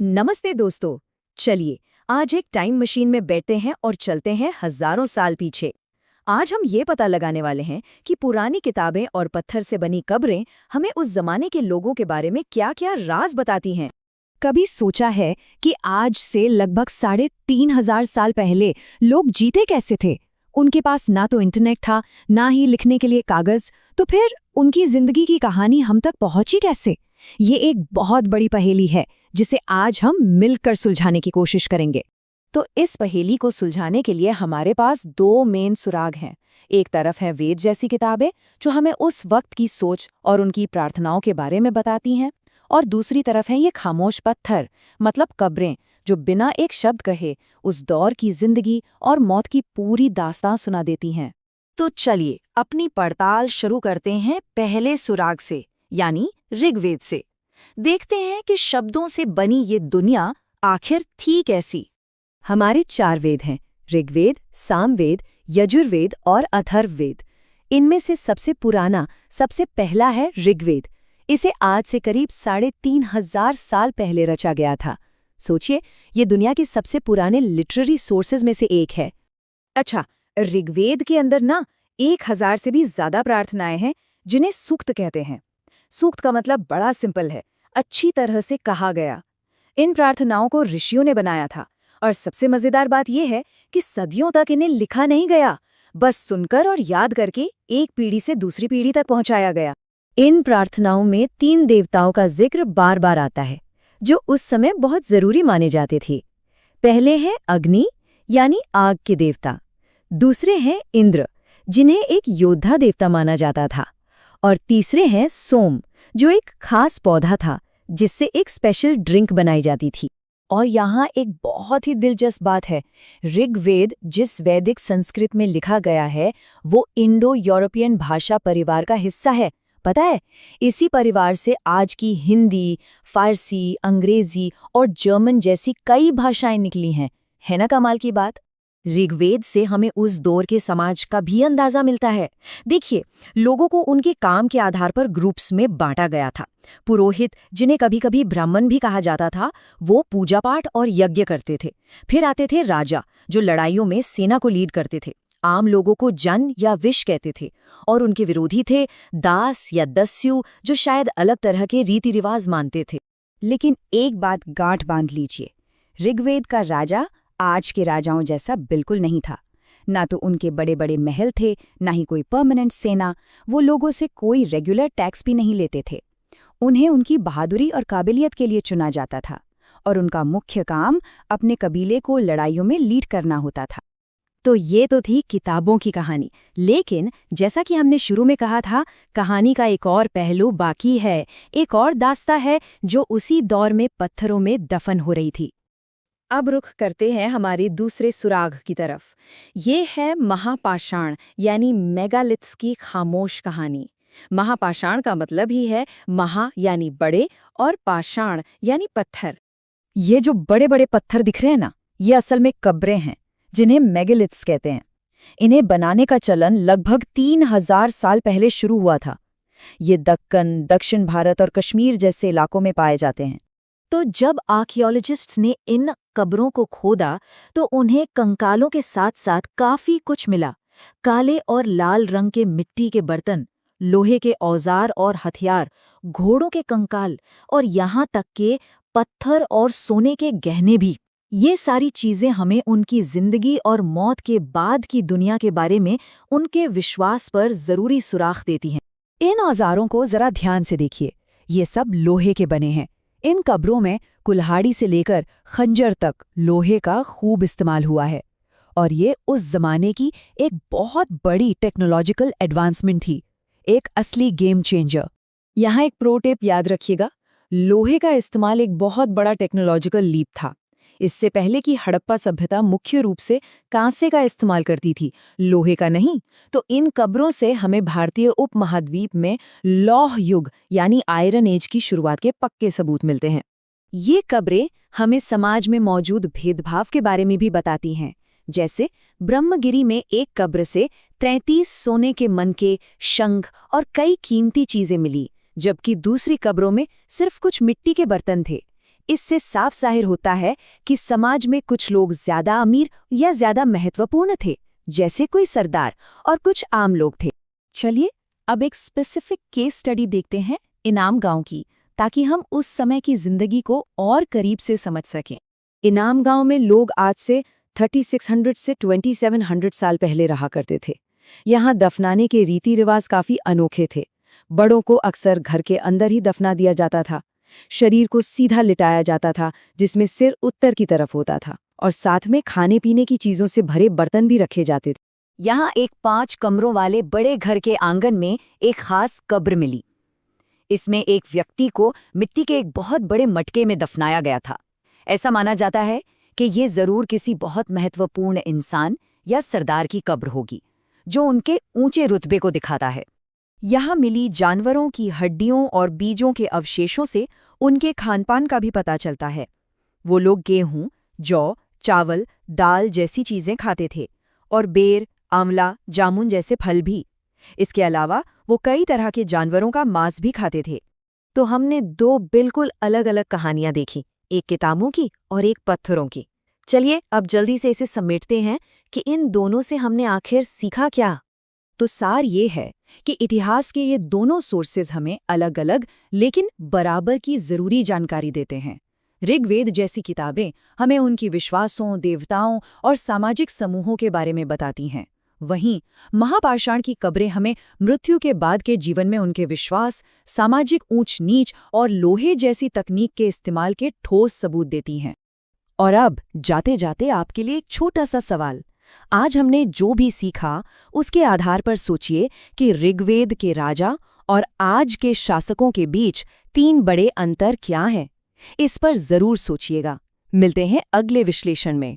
नमस्ते दोस्तों। चलिए आज एक टाइम मशीन में बैठते हैं और चलते हैं हजारों साल पीछे। आज हम ये पता लगाने वाले हैं कि पुरानी किताबें और पत्थर से बनी कब्रें हमें उस जमाने के लोगों के बारे में क्या-क्या राज बताती हैं। कभी सोचा है कि आज से लगभग 3,500 साल पहले लोग जीते कैसे थे? उनके पास ना तो इंटरनेट था, ना ही लिखने के लिए कागज। तो फिर उनकी जिंदगी की कहानी हम तक पहुंची कैसे? ये एक बहुत बड़ी पहेली है जिसे आज हम मिलकर सुलझाने की कोशिश करेंगे। तो इस पहेली को सुलझाने के लिए हमारे पास दो मेन सुराग हैं। एक तरफ है वेद जैसी किताबें जो हमें उस वक्त की सोच और उनकी प्रार्थनाओं के बारे में बताती हैं, और दूसरी तरफ है ये खामोश पत्थर मतलब कब्रें जो बिना एक शब्द कहे उस दौर की जिंदगी और मौत की पूरी दास्तां सुना देती हैं। तो चलिए अपनी पड़ताल शुरू करते हैं पहले सुराग से, यानी ऋग्वेद से। देखते हैं कि शब्दों से बनी ये दुनिया आखिर थी कैसी। हमारे 4 वेद हैं, ऋग्वेद, सामवेद, यजुर्वेद और अथर्ववेद। इनमें से सबसे पुराना, सबसे पहला है ऋग्वेद। इसे आज से करीब 3,500 साल पहले रचा गया था। सोचिए, ये दुनिया के सबसे पुराने लिटरेरी सोर्सेज में से एक है। अच्छा, ऋग्वेद के अंदर ना 1,000 से भी ज्यादा प्रार्थनाएं हैं जिन्हें सूक्त कहते हैं। सूक्त का मतलब बड़ा सिंपल है, अच्छी तरह से कहा गया। इन प्रार्थनाओं को ऋषियों ने बनाया था, और सबसे मजेदार बात यह है कि सदियों तक इन्हें लिखा नहीं गया, बस सुनकर और याद करके एक पीढ़ी से दूसरी पीढ़ी तक पहुंचाया गया। इन प्रार्थनाओं में 3 देवताओं का जिक्र बार बार आता है, जो उस समय बहुत जरूरी माने जाते थे। पहले हैं अग्नि, यानी आग के देवता। दूसरे हैं इंद्र, जिन्हें एक योद्धा देवता माना जाता था। और तीसरे हैं सोम, जो एक खास पौधा था जिससे एक स्पेशल ड्रिंक बनाई जाती थी। और यहाँ एक बहुत ही दिलचस्प बात है, ऋग्वेद जिस वैदिक संस्कृत में लिखा गया है वो इंडो यूरोपियन भाषा परिवार का हिस्सा है। पता है, इसी परिवार से आज की हिंदी, फारसी, अंग्रेजी और जर्मन जैसी कई भाषाएं निकली हैं। है ना कमाल की बात। ऋग्वेद से हमें उस दौर के समाज का भी अंदाजा मिलता है। देखिए, लोगों को उनके काम के आधार पर ग्रुप्स में बांटा गया था। पुरोहित, जिन्हें कभी कभी ब्राह्मण भी कहा जाता था, वो पूजा पाठ और यज्ञ करते थे। फिर आते थे राजा, जो लड़ाइयों में सेना को लीड करते थे। आम लोगों को जन या विश कहते थे, और उनके विरोधी थे दास या दस्यु, जो शायद अलग तरह के रीति रिवाज मानते थे। लेकिन एक बात गांठ बांध लीजिए, ऋग्वेद का राजा आज के राजाओं जैसा बिल्कुल नहीं था। ना तो उनके बड़े बड़े महल थे, ना ही कोई परमानेंट सेना। वो लोगों से कोई रेगुलर टैक्स भी नहीं लेते थे। उन्हें उनकी बहादुरी और काबिलियत के लिए चुना जाता था, और उनका मुख्य काम अपने कबीले को लड़ाइयों में लीड करना होता था। तो ये तो थी किताबों की कहानी, लेकिन जैसा कि हमने शुरू में कहा था, कहानी का एक और पहलू बाकी है। एक और दास्तां है जो उसी दौर में पत्थरों में दफन हो रही थी। अब रुख करते हैं हमारी दूसरे सुराग की तरफ। ये है महापाषाण यानी मेगालिथ्स की खामोश कहानी। महापाषाण का मतलब ही है महा यानी बड़े, और पाषाण यानी पत्थर। ये जो बड़े बड़े पत्थर दिख रहे हैं ना, ये असल में कब्रें हैं, जिन्हें मेगालिथ्स कहते हैं। इन्हें बनाने का चलन लगभग 3,000 साल पहले शुरू हुआ था। ये दक्कन, दक्षिण भारत और कश्मीर जैसे इलाकों में पाए जाते हैं। तो जब आर्कियोलॉजिस्ट्स ने इन कब्रों को खोदा तो उन्हें कंकालों के साथ साथ काफी कुछ मिला। काले और लाल रंग के मिट्टी के बर्तन, लोहे के औजार और हथियार, घोड़ों के कंकाल, और यहाँ तक के पत्थर और सोने के गहने भी। ये सारी चीजें हमें उनकी जिंदगी और मौत के बाद की दुनिया के बारे में उनके विश्वास पर जरूरी सुराख देती हैं। इन औजारों को जरा ध्यान से देखिए। ये सब लोहे के बने हैं। इन कब्रों में कुल्हाड़ी से लेकर खंजर तक लोहे का खूब इस्तेमाल हुआ है, और ये उस जमाने की एक बहुत बड़ी टेक्नोलॉजिकल एडवांसमेंट थी, एक असली गेम चेंजर। यहाँ एक प्रो टिप याद रखिएगा, लोहे का इस्तेमाल एक बहुत बड़ा टेक्नोलॉजिकल लीप था। इससे पहले की हड़प्पा सभ्यता मुख्य रूप से कांसे का इस्तेमाल करती थी, लोहे का नहीं। तो इन कब्रों से हमें भारतीय उपमहाद्वीप में लौह युग यानी आयरन एज की शुरुआत के पक्के सबूत मिलते हैं। ये कब्रें हमें समाज में मौजूद भेदभाव के बारे में भी बताती हैं। जैसे ब्रह्मगिरी में एक कब्र से 33 सोने के मनके, शंख और कई कीमती चीजें मिली, जबकि दूसरी कब्रों में सिर्फ कुछ मिट्टी के बर्तन थे। इससे साफ जाहिर होता है कि समाज में कुछ लोग ज्यादा अमीर या ज्यादा महत्वपूर्ण थे, जैसे कोई सरदार, और कुछ आम लोग थे। चलिए अब एक स्पेसिफिक केस स्टडी देखते हैं इनाम गांव की, ताकि हम उस समय की जिंदगी को और करीब से समझ सकें। इनाम गांव में लोग आज से 3600 से 2700 साल पहले रहा करते थे। यहाँ दफनाने के रीति रिवाज काफी अनोखे थे। बड़ों को अक्सर घर के अंदर ही दफना दिया जाता था। शरीर को सीधा लिटाया जाता था, जिसमें सिर उत्तर की तरफ होता था, और साथ में खाने पीने की चीजों से भरे बर्तन भी रखे जाते थे। यहाँ एक 5 कमरों वाले बड़े घर के आंगन में एक खास कब्र मिली। इसमें एक व्यक्ति को मिट्टी के एक बहुत बड़े मटके में दफनाया गया था। ऐसा माना जाता है कि ये जरूर किसी बहुत महत्वपूर्ण इंसान या सरदार की कब्र होगी, जो उनके ऊंचे रुतबे को दिखाता है। यहाँ मिली जानवरों की हड्डियों और बीजों के अवशेषों से उनके खानपान का भी पता चलता है। वो लोग गेहूं, जौ, चावल, दाल जैसी चीजें खाते थे, और बेर, आंवला, जामुन जैसे फल भी। इसके अलावा वो कई तरह के जानवरों का मांस भी खाते थे। तो हमने 2 बिल्कुल अलग-अलग कहानियां देखी, एक किताबों की और एक पत्थरों की। चलिए अब जल्दी से इसे समेटते हैं कि इन दोनों से हमने आखिर सीखा क्या। तो सार ये है कि इतिहास के ये दोनों सोर्सेज हमें अलग-अलग लेकिन बराबर की जरूरी जानकारी देते हैं। ऋग्वेद जैसी किताबें हमें उनकी विश्वासों, देवताओं और सामाजिक समूहों के बारे में बताती हैं। वहीं महापाषाण की कब्रें हमें मृत्यु के बाद के जीवन में उनके विश्वास, सामाजिक ऊंच नीच और लोहे जैसी तकनीक के इस्तेमाल के ठोस सबूत देती हैं। और अब जाते जाते आपके लिए एक छोटा सा सवाल। आज हमने जो भी सीखा उसके आधार पर सोचिए कि ऋग्वेद के राजा और आज के शासकों के बीच 3 बड़े अंतर क्या हैं। इस पर जरूर सोचिएगा। मिलते हैं अगले विश्लेषण में।